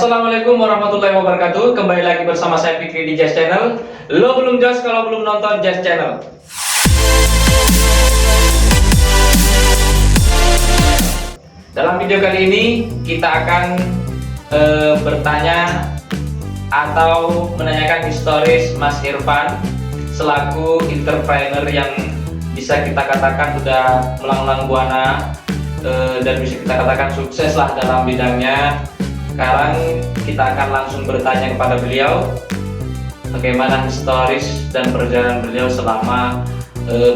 Assalamualaikum warahmatullahi wabarakatuh. Kembali lagi bersama saya Fikri di Jazz Channel. Lo belum Jazz kalau belum nonton Jazz Channel. Dalam video kali ini kita akan bertanya atau menanyakan historis Mas Irfan selaku entrepreneur yang bisa kita katakan sudah melanglang buana dan bisa kita katakan sukses lah dalam bidangnya. Sekarang kita akan langsung bertanya kepada beliau bagaimana historis dan perjalanan beliau selama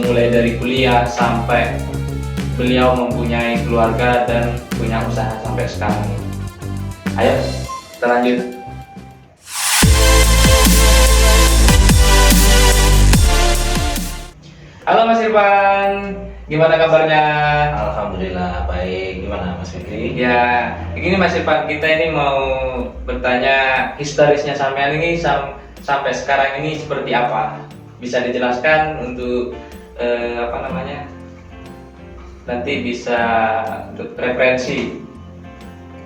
mulai dari kuliah sampai beliau mempunyai keluarga dan punya usaha sampai sekarang. Ayo kita lanjut. Halo Mas Irfan, gimana kabarnya? Alhamdulillah baik. Gimana Mas Fikri? Ya, begini Mas Irfan, kita ini mau bertanya historisnya sampean ini sampai sekarang ini seperti apa? Bisa dijelaskan untuk nanti bisa untuk referensi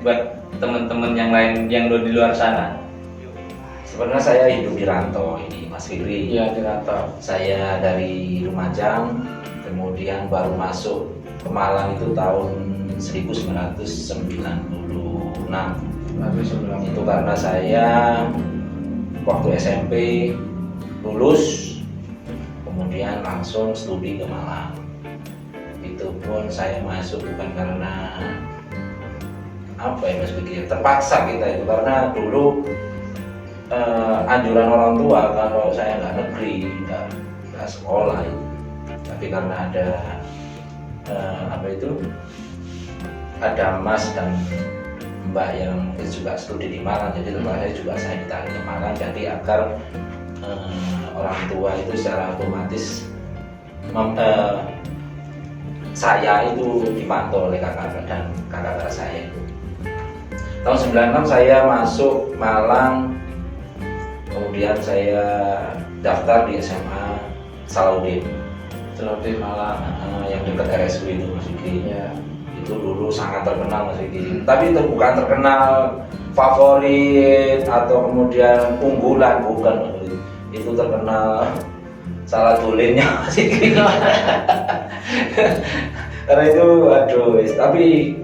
buat teman-teman yang lain yang di luar sana. Sebenarnya saya hidup di rantau ini Mas Fikri. Iya, di rantau. Saya dari Lumajang, kemudian baru masuk ke Malang itu tahun 1996. Itu karena saya waktu SMP lulus, kemudian langsung studi ke Malang. Itu pun saya masuk bukan karena apa ya Mas Fikri, terpaksa kita itu, karena dulu anjuran orang tua kalau saya nggak negeri, nggak sekolah itu. Tapi karena ada ada Mas dan Mbak yang juga studi di Malang, jadi terpaksa juga saya ditarik ke Malang, jadi agar orang tua itu secara otomatis saya itu dipantau oleh kakak dan kakak saya itu. Tahun 96 saya masuk Malang, kemudian saya daftar di SMA Salahuddin Malang. Yang dekat RSU itu Mas Fikri. Ya. Itu dulu sangat terkenal Mas Fikri. Tapi itu bukan terkenal favorit atau kemudian unggulan, bukan Mas Fikri. Itu terkenal salah tulinnya Mas Fikri. Karena itu aduh, tapi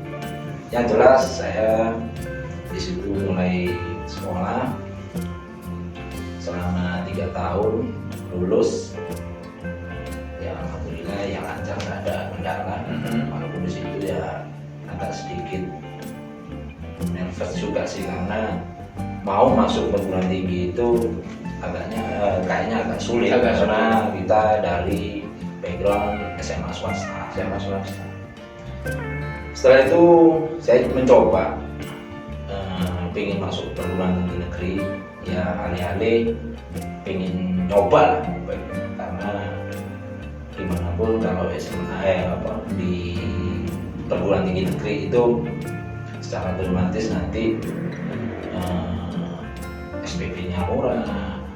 yang jelas saya di situ mulai sekolah selama 3 tahun, lulus ya alhamdulillah yang lancar, nggak ada kendala. Walaupun di situ ya agak sedikit nervous juga sih, karena mau masuk perguruan tinggi itu kayaknya agak sulit karena kita dari background SMA swasta. Setelah itu saya mencoba pengen masuk perguruan tinggi negeri, ya alih-alih pengen nyoba lah, karena dimanapun kalau SMA di perguruan tinggi negeri itu secara otomatis nanti SPP-nya murah.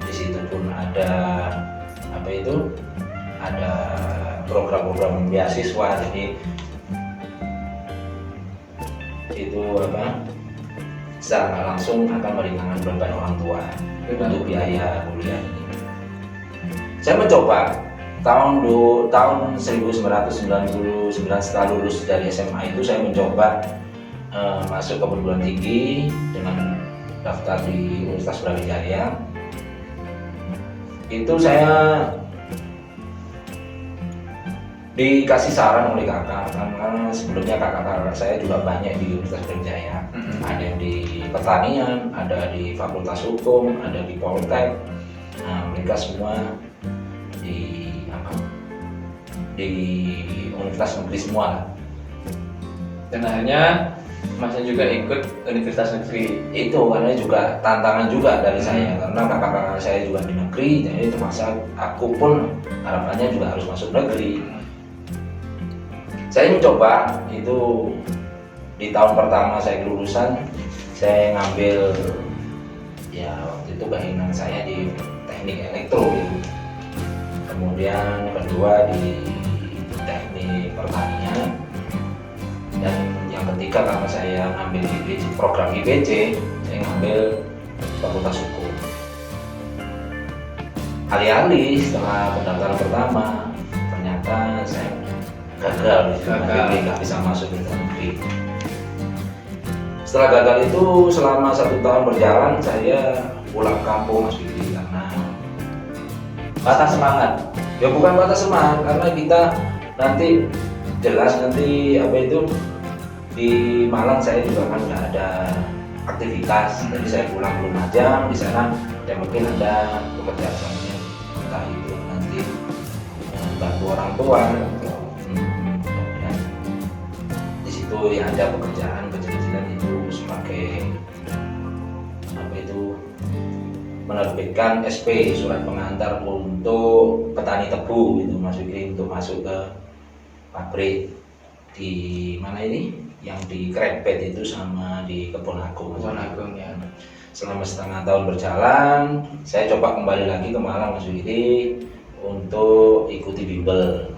Di situ pun ada ada program-program beasiswa, jadi itu secara nggak langsung akan meringankan beban orang tua untuk biaya kuliah ini. Saya mencoba tahun 1999 setelah lulus dari SMA itu, saya mencoba masuk ke perguruan tinggi dengan daftar di Universitas Brawijaya. Itu saya dikasih saran oleh kakak, karena sebelumnya kakak-kakak saya juga banyak di Universitas Brawijaya. Ada yang di pertanian, ada di Fakultas Hukum, ada di Poltek. Nah, mereka semua di Universitas Negeri semua. Dan akhirnya Masnya juga ikut Universitas Negeri. Itu karena juga tantangan juga dari saya, karena kakak-kakak saya juga di negeri, jadi terpaksa aku pun harapannya juga harus masuk negeri. Saya mencoba itu di tahun pertama saya kelulusan, saya ngambil ya waktu itu keinginan saya di teknik elektro gitu. Kemudian kedua di teknik pertanian, dan yang ketiga karena saya ngambil program IPC, saya ngambil Fakultas Hukum. Alih-alih setelah pendaftaran pertama ternyata saya gagal nggak bisa masuk ke negeri. Setelah gagal itu selama 1 tahun berjalan saya pulang kampung Mas Fikri karena patah semangat. ya bukan patah semangat, karena kita nanti jelas nanti apa itu di Malang saya juga kan nggak ada aktivitas, jadi saya pulang ke Lumajang. Di sana ya mungkin ada pekerjaan saya, entah itu nanti bantu orang tua atau ya, di situ ya ada pekerjaan kecil-kecilan itu sebagai apa itu menerbitkan SP surat pengantar untuk petani tebu itu Mas Fikri, untuk masuk ke pabrik di mana ini yang di Krempet itu sama di Kebon Agung. Kebon Agung ya. Selama setengah tahun berjalan, saya coba kembali lagi ke Malang Mas Fikri untuk ikuti bimbel.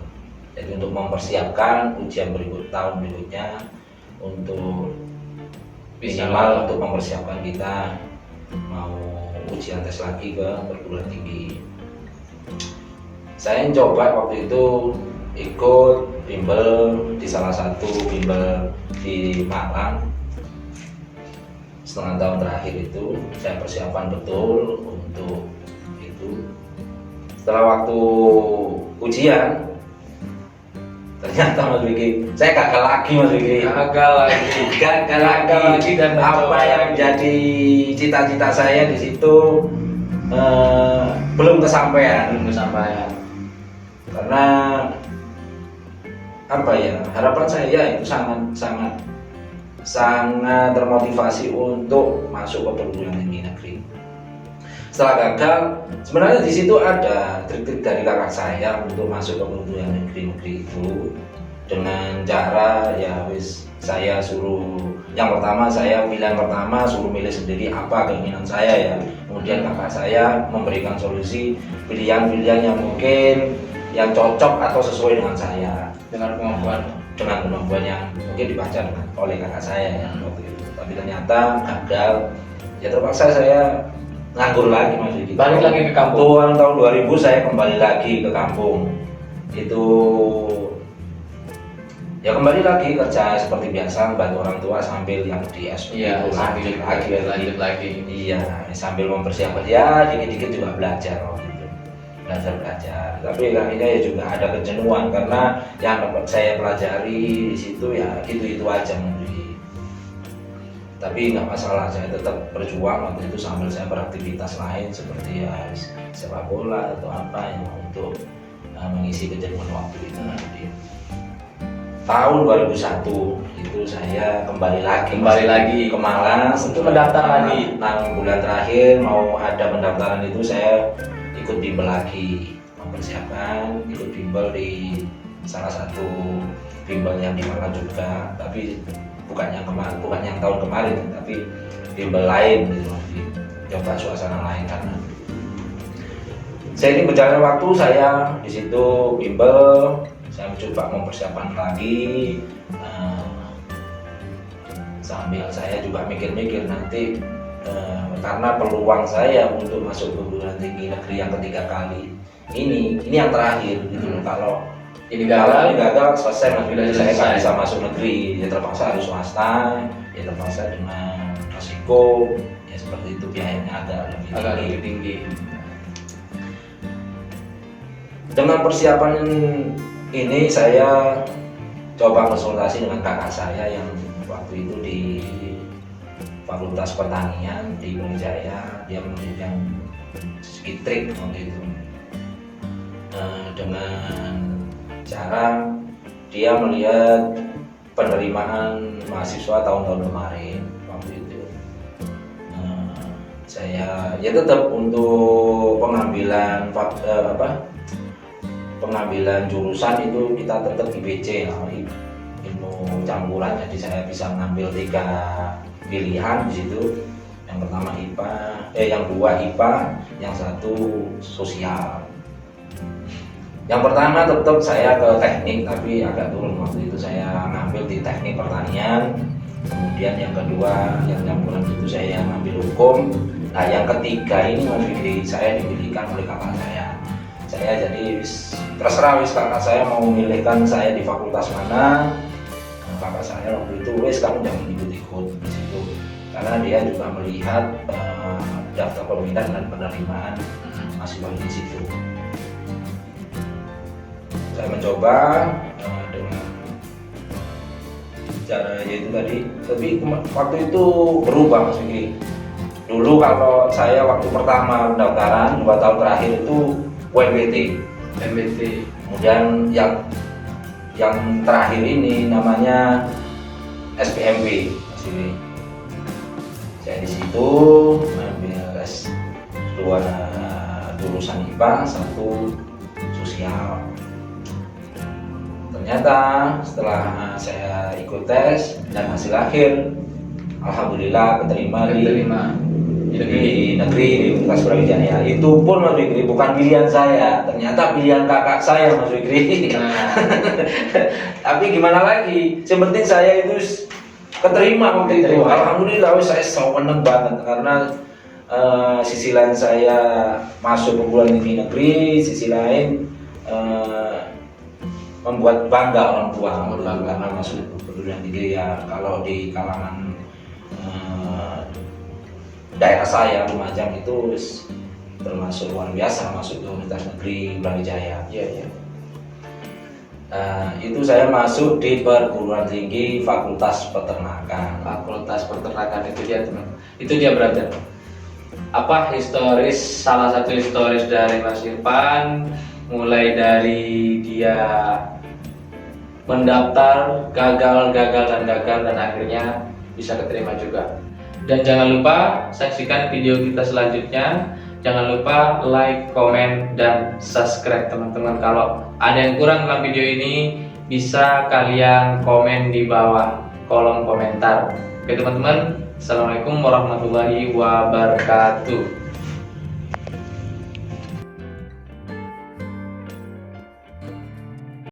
Jadi untuk mempersiapkan ujian tahun berikutnya, untuk minimal untuk mempersiapkan kita mau ujian tes lagi ke perguruan tinggi. Saya coba waktu itu ikut bimbel di salah satu bimbel di Malang. Setengah tahun terakhir itu saya persiapan betul untuk itu. Setelah waktu ujian ternyata Mas Fikri saya gagal lagi, Mas Fikri. Gagal lagi dan apa yang jadi cita-cita saya di situ belum kesampaian. Karena apa ya, harapan saya itu sangat termotivasi untuk masuk ke perguruan tinggi negeri. Setelah gagal, sebenarnya di situ ada trik-trik dari kakak saya untuk masuk ke perguruan negeri itu, dengan cara ya wis saya suruh pilihan pertama suruh milih sendiri apa keinginan saya ya. Kemudian kakak saya memberikan solusi pilihan-pilihan yang mungkin yang cocok atau sesuai dengan saya, dengan kemampuan yang mungkin dibaca oleh kakak saya ya waktu itu. Tapi ternyata gagal, ya terpaksa saya nganggur lagi Mas Fikri. Balik lagi ke kampung. Tahun 2000 saya kembali lagi ke kampung. Itu ya kembali lagi kerja seperti biasa, bantu orang tua sambil yang di SP itu lanjut lagi. Iya, sambil mempersiapkan ya dikit-dikit juga belajar gitu. Belajar. Tapi akhirnya ya juga ada kejenuhan karena yang dapat saya pelajari di situ ya itu aja mungkin. Tapi nggak masalah, saya tetap berjuang waktu itu sambil saya beraktivitas lain seperti ya sepak bola atau apa yang untuk mengisi kejenuhan waktu itu nanti. Tahun 2001 itu saya kembali lagi ke Malang untuk mendaftar lagi. 6 bulan terakhir mau ada pendaftaran itu saya ikut bimbel lagi, mempersiapkan ikut bimbel di salah satu bimbel yang di Malang juga, tapi bukan yang tahun kemarin, tapi bimbel lain gitu, coba suasana lain. Karena saya ini berjalan waktu saya di situ bimbel, saya mencoba mempersiapkan lagi, sambil saya juga mikir-mikir nanti karena peluang saya untuk masuk perguruan tinggi negeri yang ketiga kali ini yang terakhir gitu loh. Kalau ini gagal selesai Mas, saya nggak bisa masuk negeri, ya terpaksa harus swasta, ya terpaksa dengan resiko ya seperti itu, biayanya agak lebih tinggi. Dengan persiapan ini saya coba konsultasi dengan kakak saya yang waktu itu di Fakultas Pertanian di Brawijaya, dia memberikan sedikit trik waktu itu, dengan cara dia melihat penerimaan mahasiswa tahun-tahun kemarin waktu itu. Saya ya tetap untuk pengambilan jurusan itu kita tetap IPC, ilmu campuran. Jadi saya bisa mengambil 3 pilihan di situ. Yang pertama yang 2 IPA, yang 1 sosial. Yang pertama tetap saya ke teknik, tapi agak turun waktu itu saya ngambil di teknik pertanian. Kemudian yang kedua yang campuran itu saya ambil hukum. Nah yang ketiga ini Mas Fikri, saya dipilihkan oleh kakak saya. Saya jadi terserah wis kakak saya mau memilihkan saya di fakultas mana. Nah, kakak saya waktu itu wis kamu jangan ikut-ikut di situ, karena dia juga melihat daftar peminat dan penerimaan mahasiswa di situ. Saya mencoba dengan cara yaitu tadi, tapi waktu itu berubah Mas Fikri. Dulu kalau saya waktu pertama pendaftaran 2 tahun terakhir itu WMBT. Kemudian yang terakhir ini namanya SPMB Mas Fikri. Saya di situ mengambil dua jurusan IPA, 1 sosial. Ternyata setelah saya ikut tes dan hasil akhir, alhamdulillah keterima di negeri di Universitas Brawijaya. Itu pun Mas Fikri bukan pilihan saya, ternyata pilihan kakak saya Mas Fikri. Tapi gimana lagi, yang penting saya itu keterima waktu itu. Alhamdulillah saya seneng banget karena sisi lain saya masuk perguruan tinggi negeri, sisi lain membuat bangga orang tua karena masuk perguruan tinggi. Ya kalau di kalangan daerah saya Lumajang itu termasuk luar biasa masuk ke Universitas Negeri Brawijaya. Itu saya masuk di perguruan tinggi Fakultas Peternakan. Itu dia teman. Itu dia brother. Apa salah satu historis dari Mas Irfan, mulai dari dia mendaftar gagal dan akhirnya bisa keterima juga. Dan jangan lupa saksikan video kita selanjutnya. Jangan lupa like, komen, dan subscribe teman-teman. Kalau ada yang kurang dalam video ini, bisa kalian komen di bawah kolom komentar. Oke teman-teman, Assalamualaikum warahmatullahi wabarakatuh.